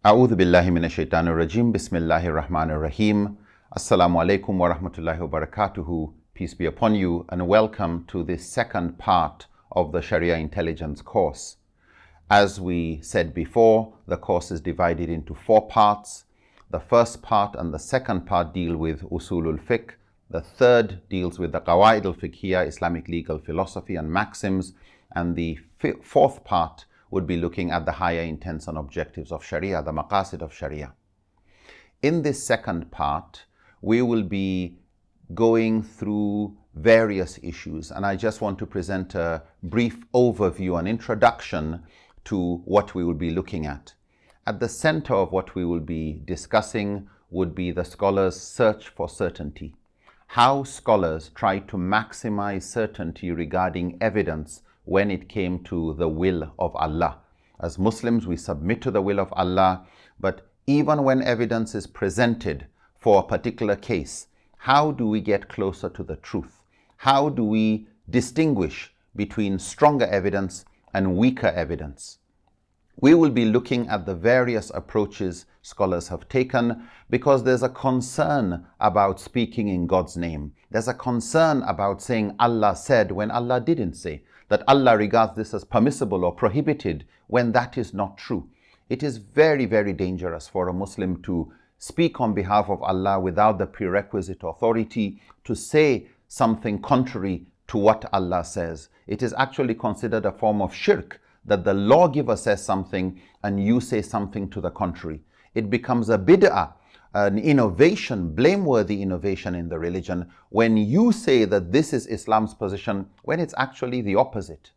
A'udhu billahi minash shaitanir rajim. Bismillahir rahmanir rahim. Assalamu alaikum wa rahmatullahi wa barakatuhu. Peace be upon you, and welcome to this second part of the Sharia Intelligence course. As we said before, the course is divided into 4 parts. The first part and the second part deal with usulul fiqh. The third deals with the qawaid al-fiqhiyya, Islamic legal philosophy and maxims. And the fourth part would be looking at the higher intents and objectives of Sharia, the maqasid of Sharia. In this second part, we will be going through various issues, and I just want to present a brief overview, an introduction to what we will be looking at. At the center of what we will be discussing would be the scholars' search for certainty. How scholars try to maximize certainty regarding evidence when it came to the will of Allah. As Muslims, we submit to the will of Allah, but even when evidence is presented for a particular case, how do we get closer to the truth? How do we distinguish between stronger evidence and weaker evidence? We will be looking at the various approaches scholars have taken, because there's a concern about speaking in God's name. There's a concern about saying Allah said when Allah didn't say, that Allah regards this as permissible or prohibited when that is not true. It is very, very dangerous for a Muslim to speak on behalf of Allah without the prerequisite authority, to say something contrary to what Allah says. It is actually considered a form of shirk that the lawgiver says something and you say something to the contrary. It becomes a bid'ah, an innovation, blameworthy innovation in the religion, when you say that this is Islam's position, when it's actually the opposite.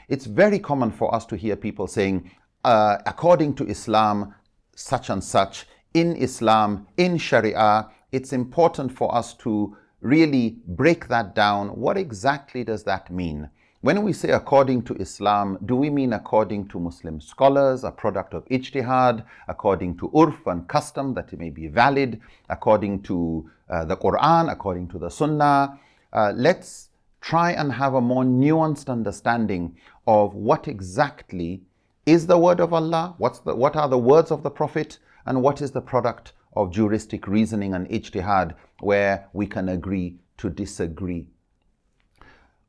It's very common for us to hear people saying, according to Islam, such and such, in Islam, in Sharia. It's important for us to really break that down. What exactly does that mean? When we say according to Islam, do we mean according to Muslim scholars, a product of ijtihad, according to urf and custom that it may be valid, according to the Quran, according to the Sunnah? Let's try and have a more nuanced understanding of what exactly is the word of Allah, what are the words of the Prophet, and what is the product of juristic reasoning and ijtihad, where we can agree to disagree.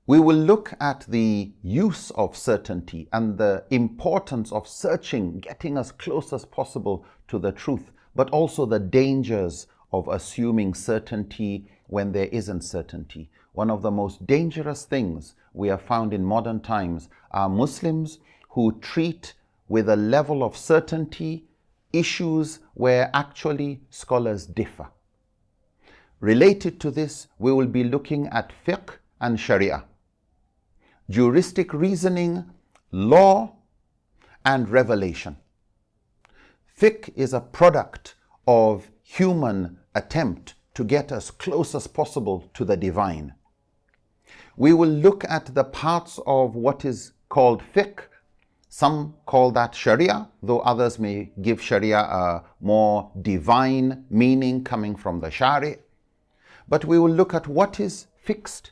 We will look at the use of certainty and the importance of searching, getting as close as possible to the truth, but also the dangers of assuming certainty when there isn't certainty. One of the most dangerous things we have found in modern times are Muslims who treat with a level of certainty issues where actually scholars differ. Related to this, we will be looking at fiqh and Sharia, juristic reasoning, law, and revelation. Fiqh is a product of human attempt to get as close as possible to the divine. We will look at the parts of what is called fiqh. Some call that Sharia, though others may give Sharia a more divine meaning coming from the Shari'. But we will look at what is fixed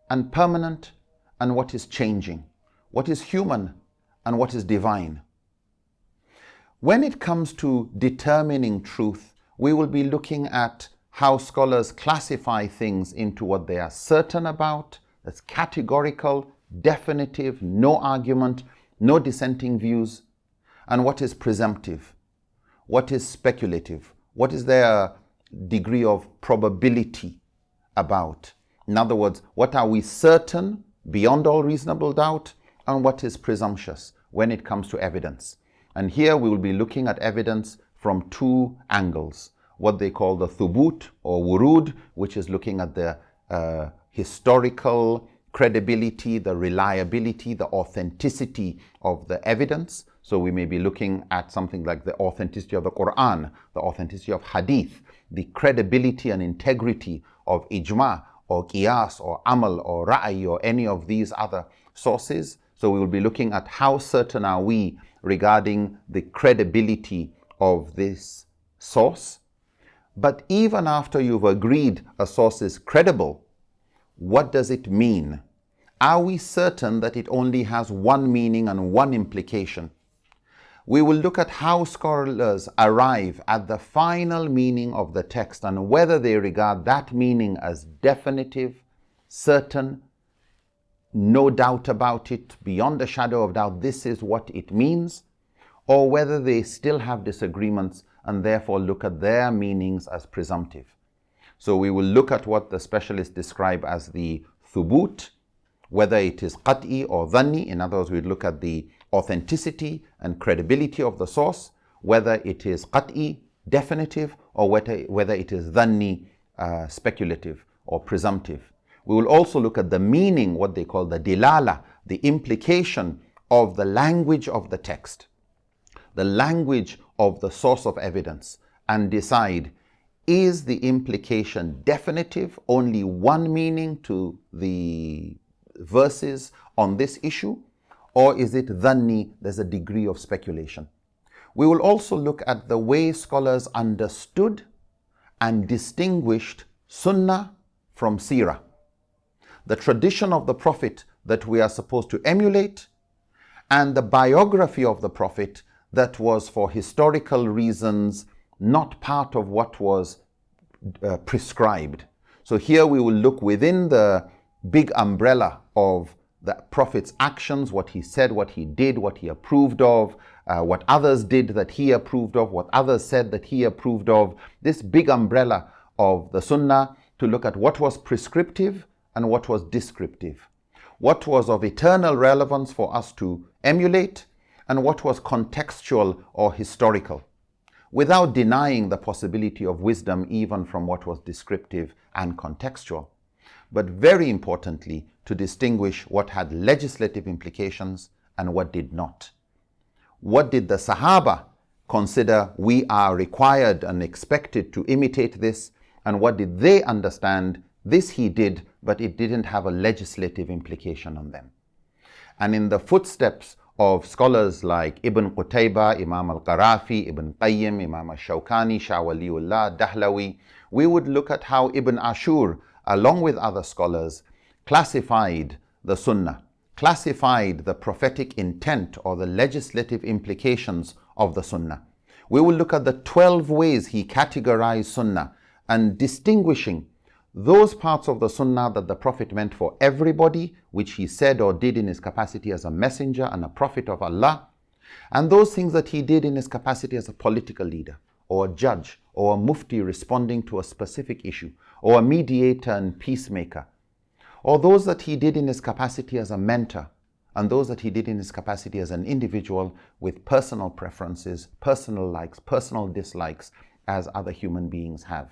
and permanent and what is changing, what is human and what is divine. When it comes to determining truth, we will be looking at how scholars classify things into what they are certain about, that's categorical, definitive, no argument, no dissenting views, and what is presumptive, what is speculative, what is their degree of probability about. In other words, what are we certain beyond all reasonable doubt, and what is presumptuous when it comes to evidence. And here we will be looking at evidence from 2 angles. What they call the thubut or wurud, which is looking at the historical credibility, the reliability, the authenticity of the evidence. So we may be looking at something like the authenticity of the Quran, the authenticity of hadith, the credibility and integrity of ijma, or qiyas, or amal, or ra'i, or any of these other sources. So we will be looking at how certain are we regarding the credibility of this source. But even after you've agreed a source is credible, what does it mean? Are we certain that it only has one meaning and one implication? We will look at how scholars arrive at the final meaning of the text and whether they regard that meaning as definitive, certain, no doubt about it, beyond a shadow of doubt, this is what it means, or whether they still have disagreements and therefore look at their meanings as presumptive. So we will look at what the specialists describe as the thubut, whether it is qat'i or dhanni. In other words, we look at the authenticity and credibility of the source, whether it is qat'i, definitive, or whether it is dhanni, speculative or presumptive. We will also look at the meaning, what they call the dilala, the implication of the language of the text, the language of the source of evidence, and decide, is the implication definitive, only one meaning to the verses on this issue, or is it dhanni, there's a degree of speculation. We will also look at the way scholars understood and distinguished sunnah from seerah, the tradition of the Prophet that we are supposed to emulate, and the biography of the Prophet that was for historical reasons not part of what was prescribed. So here we will look within the big umbrella of the Prophet's actions, what he said, what he did, what he approved of, what others did that he approved of, what others said that he approved of. This big umbrella of the Sunnah, to look at what was prescriptive and what was descriptive, what was of eternal relevance for us to emulate, and what was contextual or historical, without denying the possibility of wisdom even from what was descriptive and contextual. But very importantly, to distinguish what had legislative implications and what did not. What did the Sahaba consider we are required and expected to imitate this, and what did they understand this he did, but it didn't have a legislative implication on them. And in the footsteps of scholars like Ibn Qutayba, Imam al-Qarafi, Ibn Qayyim, Imam al-Shawkani, Shah Waliullah, Dahlawi, we would look at how Ibn Ashur, along with other scholars, classified the Sunnah, classified the prophetic intent or the legislative implications of the Sunnah. We will look at the 12 ways he categorized Sunnah and distinguishing those parts of the Sunnah that the Prophet meant for everybody, which he said or did in his capacity as a messenger and a prophet of Allah, and those things that he did in his capacity as a political leader or a judge or a mufti responding to a specific issue, or a mediator and peacemaker, or those that he did in his capacity as a mentor, and those that he did in his capacity as an individual with personal preferences, personal likes, personal dislikes, as other human beings have.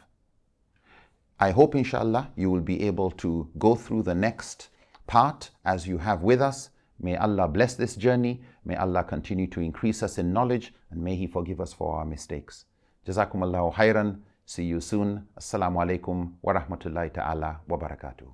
I hope, inshallah, you will be able to go through the next part as you have with us. May Allah bless this journey. May Allah continue to increase us in knowledge, and may He forgive us for our mistakes. Jazakumullahu khairan. See you soon. Assalamu alaikum wa rahmatullahi ta'ala wa barakatuh.